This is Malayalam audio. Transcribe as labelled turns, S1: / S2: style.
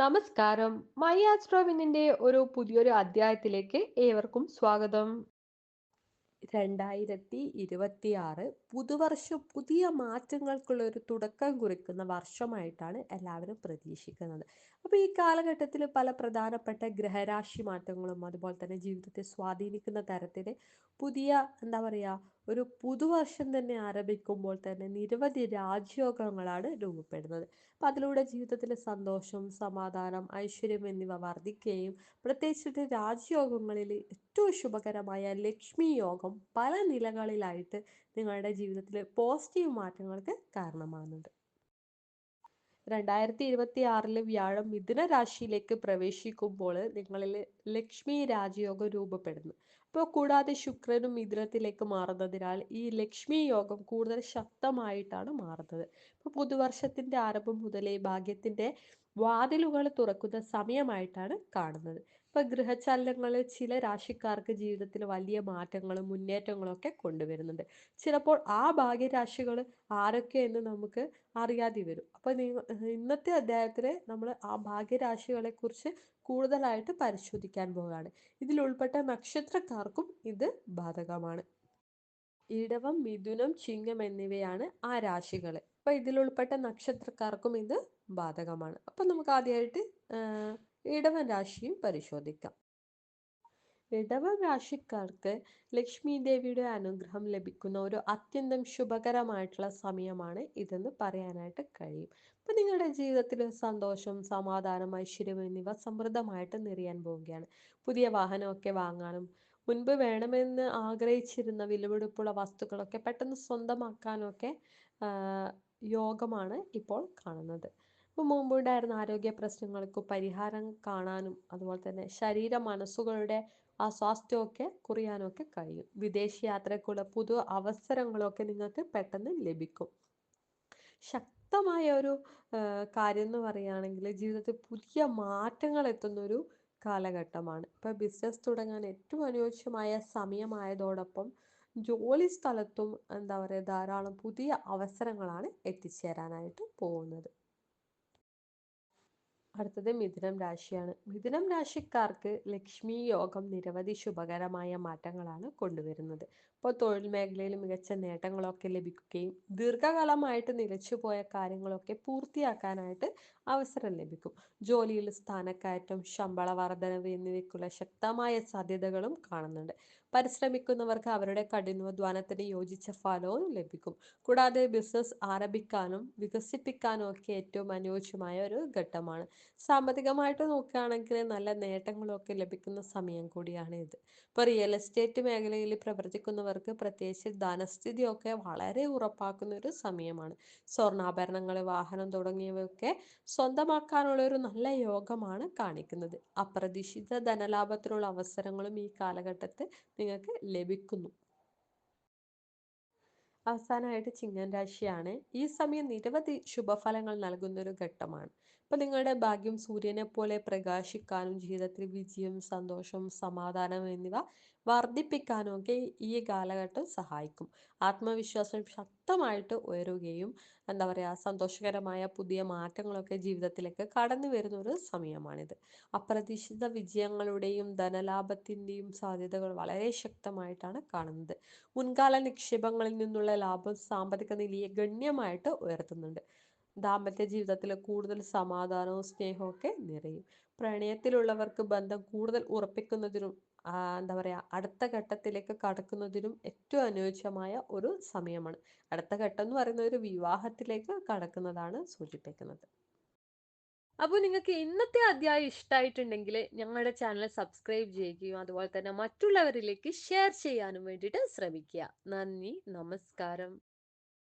S1: നമസ്കാരം. മൈ ആസ്ട്രോവിനിന്റെ ഒരു പുതിയൊരു അധ്യായത്തിലേക്ക് ഏവർക്കും സ്വാഗതം. 2026 പുതുവർഷം പുതിയ മാറ്റങ്ങൾക്കുള്ള ഒരു തുടക്കം കുറിക്കുന്ന വർഷമായിട്ടാണ് എല്ലാവരും പ്രതീക്ഷിക്കുന്നത്. അപ്പോൾ ഈ കാലഘട്ടത്തിൽ പല പ്രധാനപ്പെട്ട ഗ്രഹരാശി മാറ്റങ്ങളും അതുപോലെ തന്നെ ജീവിതത്തെ സ്വാധീനിക്കുന്ന തരത്തിൽ പുതിയ എന്താ പറയുക ഒരു പുതുവർഷം തന്നെ ആരംഭിക്കുമ്പോൾ തന്നെ നിരവധി രാജയോഗങ്ങളാണ് രൂപപ്പെടുന്നത്. അപ്പം അതിലൂടെ ജീവിതത്തിലെ സന്തോഷം, സമാധാനം, ഐശ്വര്യം എന്നിവ വർദ്ധിക്കുകയും പ്രത്യേകിച്ചിട്ട് രാജയോഗങ്ങളിൽ ഏറ്റവും ശുഭകരമായ ലക്ഷ്മി യോഗം പല നിലകളിലായിട്ട് നിങ്ങളുടെ ജീവിതത്തിൽ പോസിറ്റീവ് മാറ്റങ്ങൾക്ക് കാരണമാകുന്നുണ്ട്. 2026 വ്യാഴം മിഥുന രാശിയിലേക്ക് പ്രവേശിക്കുമ്പോൾ നിങ്ങളിൽ ലക്ഷ്മി രാജയോഗം രൂപപ്പെടുന്നു. അപ്പോൾ കൂടാതെ ശുക്രനും മിഥുനത്തിലേക്ക് മാറുന്നതിനാൽ ഈ ലക്ഷ്മി യോഗം കൂടുതൽ ശക്തമായിട്ടാണ് മാറുന്നത്. ഇപ്പോൾ പുതുവർഷത്തിന്റെ ആരംഭം മുതലേ ഭാഗ്യത്തിന്റെ വാതിലുകൾ തുറക്കുന്ന സമയമായിട്ടാണ് കാണുന്നത്. ഇപ്പൊ ഗൃഹചലനങ്ങൾ ചില രാശിക്കാർക്ക് ജീവിതത്തിൽ വലിയ മാറ്റങ്ങളും മുന്നേറ്റങ്ങളും ഒക്കെ കൊണ്ടുവരുന്നുണ്ട്. ചിലപ്പോൾ ആ ഭാഗ്യരാശികൾ ആരൊക്കെയെന്ന് നമുക്ക് അറിയാതെ വരും. അപ്പൊ ഇന്നത്തെ അധ്യായത്തിൽ നമ്മൾ ആ ഭാഗ്യരാശികളെ കുറിച്ച് കൂടുതലായിട്ട് പരിശോധിക്കാൻ പോവുകയാണ്. ഇതിൽ ഉൾപ്പെട്ട നക്ഷത്രക്കാർക്കും ഇത് ബാധകമാണ്. ഇടവം, മിഥുനം, ചിങ്ങം എന്നിവയാണ് ആ രാശികൾ. അപ്പൊ ഇതിൽ ഉൾപ്പെട്ട നക്ഷത്രക്കാർക്കും ഇത് ബാധകമാണ്. അപ്പൊ നമുക്ക് ആദ്യമായിട്ട് ഇടവൻ രാശിയും പരിശോധിക്കാം. ഇടവം രാശിക്കാർക്ക് ലക്ഷ്മി ദേവിയുടെ അനുഗ്രഹം ലഭിക്കുന്ന ഒരു അത്യന്തം ശുഭകരമായിട്ടുള്ള സമയമാണ് ഇതെന്ന് പറയാനായിട്ട് കഴിയും. അപ്പൊ നിങ്ങളുടെ ജീവിതത്തിൽ സന്തോഷം, സമാധാനം, ഐശ്വര്യം എന്നിവ സമൃദ്ധമായിട്ട് നിറയാൻ പോവുകയാണ്. പുതിയ വാഹനമൊക്കെ വാങ്ങാനും മുൻപ് വേണമെന്ന് ആഗ്രഹിച്ചിരുന്ന വിലപിടിപ്പുള്ള വസ്തുക്കളൊക്കെ പെട്ടെന്ന് സ്വന്തമാക്കാനും ഒക്കെ യോഗമാണ് ഇപ്പോൾ കാണുന്നത്. ഇപ്പം മുമ്പുണ്ടായിരുന്ന ആരോഗ്യ പ്രശ്നങ്ങൾക്ക് പരിഹാരം കാണാനും അതുപോലെ തന്നെ ശരീര മനസ്സുകളുടെ ആ സ്വാസ്ഥ്യമൊക്കെ കുറിയാനൊക്കെ കഴിയും. വിദേശ യാത്രയ്ക്കുള്ള പുതു അവസരങ്ങളൊക്കെ നിങ്ങൾക്ക് പെട്ടെന്ന് ലഭിക്കും. ശക്തമായ ഒരു കാര്യം എന്ന് പറയുകയാണെങ്കിൽ ജീവിതത്തിൽ പുതിയ മാറ്റങ്ങൾ എത്തുന്ന ഒരു കാലഘട്ടമാണ്. ഇപ്പൊ ബിസിനസ് തുടങ്ങാൻ ഏറ്റവും അനുയോജ്യമായ സമയമായതോടൊപ്പം ജോലി സ്ഥലത്തും എന്താ പറയുക ധാരാളം പുതിയ അവസരങ്ങളാണ് എത്തിച്ചേരാനായിട്ട് പോകുന്നത്. അടുത്തത് മിഥുനം രാശിയാണ്. മിഥുനം രാശിക്കാർക്ക് ലക്ഷ്മി യോഗം നിരവധി ശുഭകരമായ മാറ്റങ്ങളാണ് കൊണ്ടുവരുന്നത്. ഇപ്പോൾ തൊഴിൽ മേഖലയിൽ മികച്ച നേട്ടങ്ങളൊക്കെ ലഭിക്കുകയും ദീർഘകാലമായിട്ട് നിലച്ചുപോയ കാര്യങ്ങളൊക്കെ പൂർത്തിയാക്കാനായിട്ട് അവസരം ലഭിക്കും. ജോലിയിൽ സ്ഥാനക്കയറ്റം, ശമ്പള വർധനവ് എന്നിവയ്ക്കുള്ള ശക്തമായ സാധ്യതകളും കാണുന്നുണ്ട്. പരിശ്രമിക്കുന്നവർക്ക് അവരുടെ കഠിനാധ്വാനത്തിന് യോജിച്ച ഫലവും ലഭിക്കും. കൂടാതെ ബിസിനസ് ആരംഭിക്കാനും വികസിപ്പിക്കാനും ഒക്കെ ഏറ്റവും അനുയോജ്യമായ ഒരു ഘട്ടമാണ്. സാമ്പത്തികമായിട്ട് നോക്കുകയാണെങ്കിൽ നല്ല നേട്ടങ്ങളൊക്കെ ലഭിക്കുന്ന സമയം കൂടിയാണ് ഇത്. ഇപ്പോൾ റിയൽ എസ്റ്റേറ്റ് മേഖലയിൽ പ്രവർത്തിക്കുന്നവർക്ക് പ്രത്യേകിച്ച് ധനസ്ഥിതിയൊക്കെ വളരെ ഉറപ്പാക്കുന്ന ഒരു സമയമാണ്. സ്വർണ്ണാഭരണങ്ങൾ, വാഹനം തുടങ്ങിയവയൊക്കെ സ്വന്തമാക്കാനുള്ള ഒരു നല്ല യോഗമാണ് കാണിക്കുന്നത്. അപ്രതീക്ഷിത ധനലാഭത്തിനുള്ള അവസരങ്ങളും ഈ കാലഘട്ടത്തിൽ നിങ്ങൾക്ക് ലഭിക്കുന്നു. അവസാനമായിട്ട് ചിങ്ങൻ രാശിയാണ്. ഈ സമയം നിരവധി ശുഭഫലങ്ങൾ നൽകുന്ന ഒരു ഘട്ടമാണ്. ഇപ്പൊ നിങ്ങളുടെ ഭാഗ്യം സൂര്യനെ പോലെ പ്രകാശിക്കാനും ജീവിതത്തിൽ വിജയം, സന്തോഷം, സമാധാനം എന്നിവ വർദ്ധിപ്പിക്കാനും ഒക്കെ ഈ കാലഘട്ടം സഹായിക്കും. ആത്മവിശ്വാസം ശക്തമായിട്ട് ഉയരുകയും എന്താ പറയാ സന്തോഷകരമായ പുതിയ മാറ്റങ്ങളൊക്കെ ജീവിതത്തിലേക്ക് കടന്നു വരുന്ന ഒരു സമയമാണിത്. അപ്രതീക്ഷിത വിജയങ്ങളുടെയും ധനലാഭത്തിന്റെയും സാധ്യതകൾ വളരെ ശക്തമായിട്ടാണ് കാണുന്നത്. മുൻകാല നിക്ഷേപങ്ങളിൽ നിന്നുള്ള ലാഭം സാമ്പത്തിക നിലയെ ഗണ്യമായിട്ട് ഉയർത്തുന്നുണ്ട്. ദാമ്പത്യ ജീവിതത്തിൽ കൂടുതൽ സമാധാനവും സ്നേഹവും ഒക്കെ നിറയും. പ്രണയത്തിലുള്ളവർക്ക് ബന്ധം കൂടുതൽ ഉറപ്പിക്കുന്നതിനും എന്താ പറയാ അടുത്ത ഘട്ടത്തിലേക്ക് കടക്കുന്നതിനും ഏറ്റവും അനുയോജ്യമായ ഒരു സമയമാണ്. അടുത്ത ഘട്ടം എന്ന് പറയുന്ന ഒരു വിവാഹത്തിലേക്ക് കടക്കുന്നതാണ് സൂചിപ്പിക്കുന്നത്. അപ്പോൾ നിങ്ങൾക്ക് ഇന്നത്തെ അധ്യായം ഇഷ്ടമായിട്ടുണ്ടെങ്കിൽ ഞങ്ങളുടെ ചാനൽ സബ്സ്ക്രൈബ് ചെയ്യുകയും അതുപോലെ തന്നെ മറ്റുള്ളവരിലേക്ക് ഷെയർ ചെയ്യാനും വേണ്ടിയിട്ട് ശ്രമിക്കുക. നന്ദി, നമസ്കാരം.